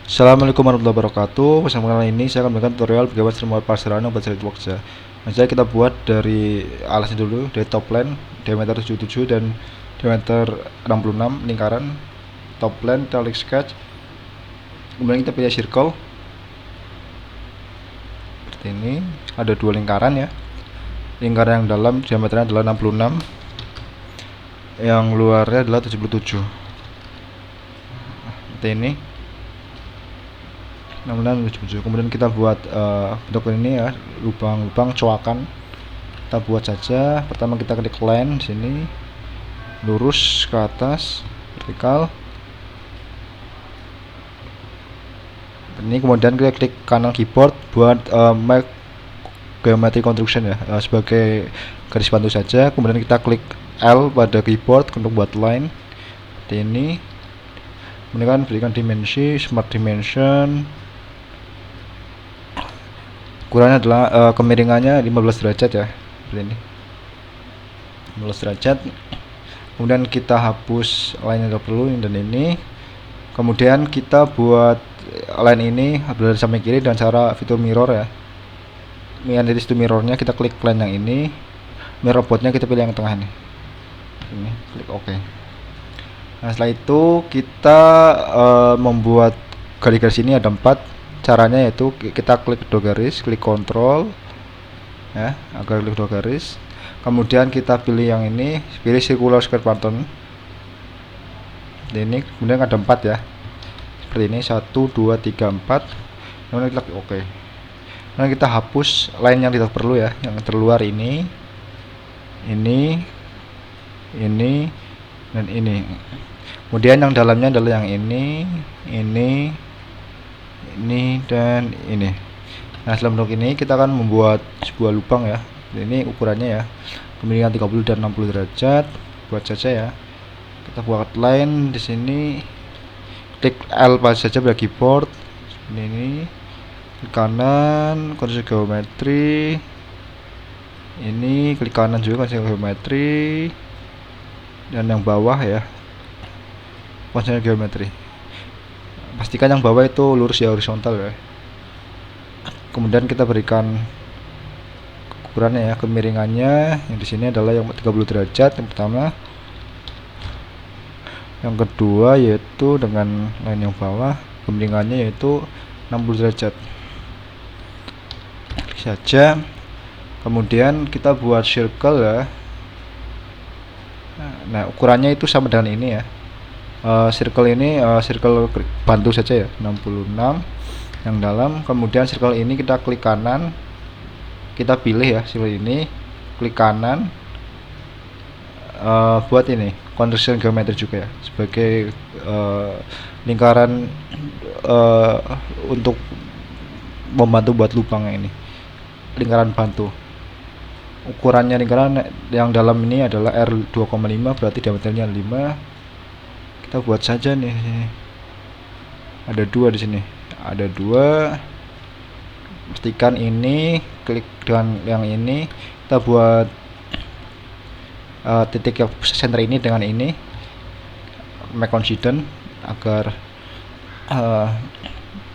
Assalamualaikum warahmatullahi wabarakatuh. Bersama kali ini saya akan memberikan tutorial bagaimana cara membuat parserano buat SolidWorks ya. Nah, saya kita buat dari alasnya dulu, dari top plane diameter 77 dan diameter 66 lingkaran. Top plane kita klik sketch. Kemudian kita pilih circle. Seperti ini. Ada dua lingkaran ya. Lingkaran yang dalam diameternya adalah 66. Yang luarnya adalah 77. Seperti ini. Kemudian kita buat bentuk ini ya, lubang-lubang coakan. Kita buat saja. Pertama kita klik line di sini, lurus ke atas, vertikal. Ini kemudian kita klik kanan keyboard buat make geometry construction ya, sebagai garis bantu saja. Kemudian kita klik L pada keyboard untuk buat line. Seperti ini. Kemudian berikan dimensi, smart dimension. Ukurannya adalah kemiringannya 15 derajat ya, seperti ini, 15 derajat. Kemudian kita hapus line yang tidak perlu dan ini. Kemudian kita buat line ini dari samping kiri dengan cara fitur mirror ya. Ini itu mirrornya, kita klik line yang ini. Mirror robotnya kita pilih yang tengah ini. Ini klik OK. Nah setelah itu kita membuat garis-garis ini ada 4. Caranya yaitu kita klik dua garis, klik Ctrl ya, agar klik dua garis. Kemudian kita pilih yang ini, pilih circular square pattern. Ini kemudian ada 4 ya, seperti ini, 1, 2, 3, 4. Kemudian kita klik OK. Kemudian kita hapus line yang tidak perlu ya, yang terluar ini, dan ini. Kemudian yang dalamnya adalah yang ini, dan ini. Nah setelah bentuk ini kita akan membuat sebuah lubang ya. Ini ukurannya ya, kemiringan 30 dan 60 derajat. Buat saja ya. Kita buat line di sini. Klik L pada saja pada keyboard. Ini klik kanan, konstruksi geometri. Ini klik kanan juga konstruksi geometri. Dan yang bawah ya, konstruksi geometri. Pastikan yang bawah itu lurus ya, horizontal ya. Kemudian kita berikan ukurannya ya, kemiringannya yang di sini adalah yang 30 derajat yang pertama. Yang kedua yaitu dengan line yang bawah, kemiringannya yaitu 60 derajat. Klik saja. Kemudian kita buat circle ya. Nah, ukurannya itu sama dengan ini ya. Circle ini circle bantu saja ya, 66 yang dalam. Kemudian circle ini kita klik kanan, kita pilih ya circle ini, klik kanan, buat ini construction geometry juga ya, sebagai lingkaran untuk membantu buat lubang ini, lingkaran bantu. Ukurannya lingkaran yang dalam ini adalah R2,5, berarti diameternya 5. Kita buat saja nih. Ada 2 di sini. Ada 2. Pastikan ini, klik dengan yang ini. Kita buat titik yang center ini dengan ini. Make coincident agar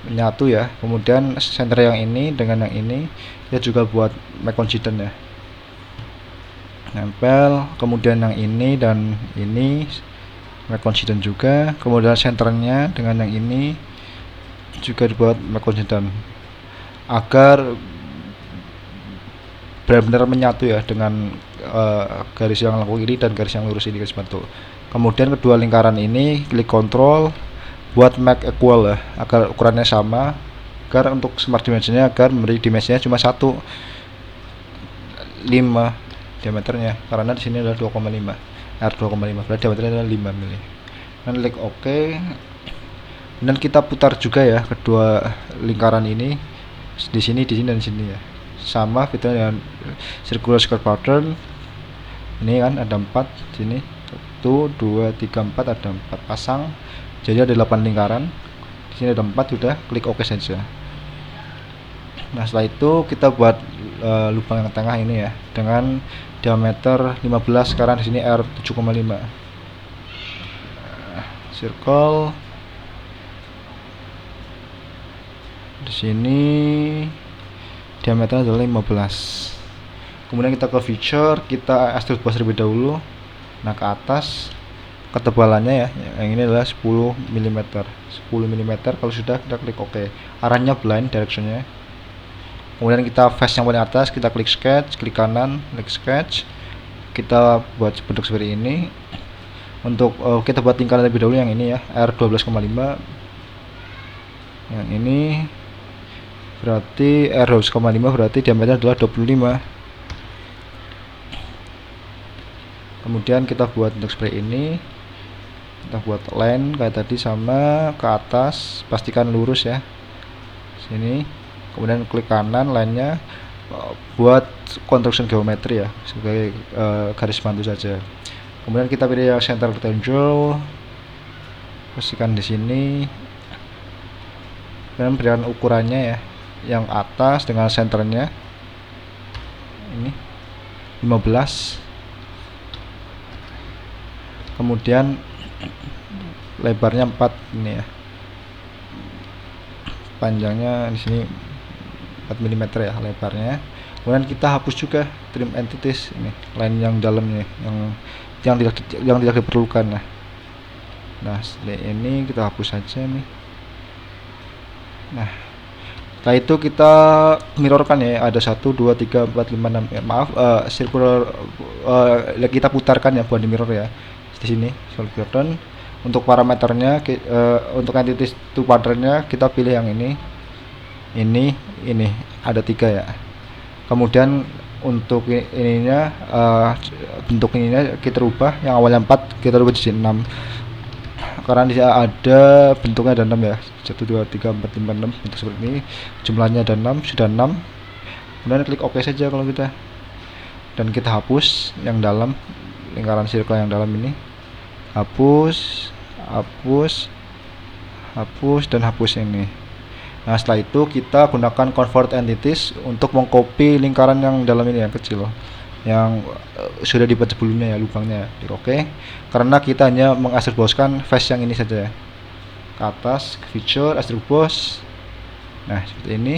menyatu ya. Kemudian center yang ini dengan yang ini kita juga buat make coincident ya. Nempel. Kemudian yang ini dan ini coincident juga. Kemudian senternya dengan yang ini juga dibuat coincident agar benar-benar menyatu ya dengan garis yang lengkung ini dan garis yang lurus ini, garis bantu. Kemudian kedua lingkaran ini klik Ctrl buat make equal ya, agar ukurannya sama, agar untuk smart dimensionnya agar memberi dimensinya cuma 1,5 diameternya, karena di sini adalah 2,5. R2,5 berarti diameternya adalah 5 mm. Dan klik OK. Dan kita putar juga ya kedua lingkaran ini, di sini dan di sini ya. Sama fiturnya dengan circular square pattern. Ini kan ada 4 di sini. 1, 2, 3, 4, ada 4 pasang. Jadi ada 8 lingkaran. Di sini ada 4, sudah klik OK saja. Nah setelah itu kita buat lubang yang tengah ini ya, dengan diameter 15, sekarang di sini R7,5. Circle. Di sini diameternya adalah 15. Kemudian kita ke feature, kita extrude boss terlebih dahulu. Nah, ke atas ketebalannya ya, yang ini adalah 10 mm. 10 mm. Kalau sudah, kita klik OK. Arahnya blind directionnya. Kemudian kita face yang paling atas, kita klik sketch, klik kanan, klik sketch. Kita buat bentuk seperti ini. Untuk kita buat lingkaran lebih dahulu yang ini ya, R12,5. Yang ini berarti R12,5 berarti diameternya adalah 25. Kemudian kita buat bentuk seperti ini. Kita buat line kayak tadi, sama ke atas, pastikan lurus ya. Sini. Kemudian klik kanan line-nya, buat construction geometri ya, sebagai garis bantu saja. Kemudian kita pilih yang center rectangle, pastikan di sini, dan berikan ukurannya ya, yang atas dengan senternya ini 15. Kemudian lebarnya 4 ini ya, panjangnya di sini 4 mm ya lebarnya. Kemudian kita hapus juga trim entities ini, line yang dalamnya yang tidak diperlukan. Nah setelah ini kita hapus saja nih. Nah setelah itu kita mirrorkan ya, ada 1 2 3 4 5 6 ya, maaf, circular, kita putarkan ya, bukan di mirror ya. Di sini circular. Untuk parameternya, untuk entities to patternnya kita pilih yang ini ada 3 ya. Kemudian untuk ininya, bentuk ininya kita rubah, yang awalnya 4 kita rubah jadi 6, karena dia ada bentuknya ada 6 ya, 1 2 3 4 5 6 bentuk seperti ini, jumlahnya ada 6, sudah 6. Kemudian klik OK saja kalau kita, dan kita hapus yang dalam, lingkaran circle yang dalam ini, hapus dan hapus ini. Nah setelah itu kita gunakan convert entities untuk mengcopy lingkaran yang dalam ini, yang kecil, yang sudah dibuat sebelumnya ya, lubangnya di OK, karena kita hanya mengatributkan face yang ini saja. Ke atas, ke feature, extrude boss. Nah seperti ini.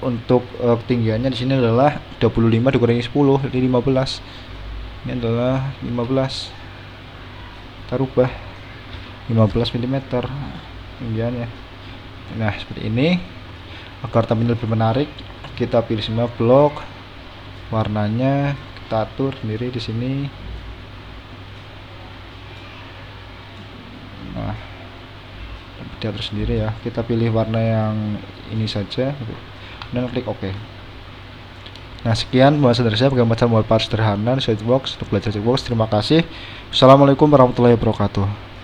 Untuk ketinggiannya di sini adalah 25 dikurangi 10 jadi 15. Ini adalah 15. Kita rubah 15 mm tinggiannya. Nah seperti ini. Agar tampil lebih menarik, kita pilih semua blok, warnanya kita atur sendiri di sini. Nah diatur sendiri ya, kita pilih warna yang ini saja dan klik OK. Nah sekian pembahasan dari saya bagaimana cara membuat part sederhana di SolidWorks. Untuk belajar SolidWorks, terima kasih. Assalamualaikum warahmatullahi wabarakatuh.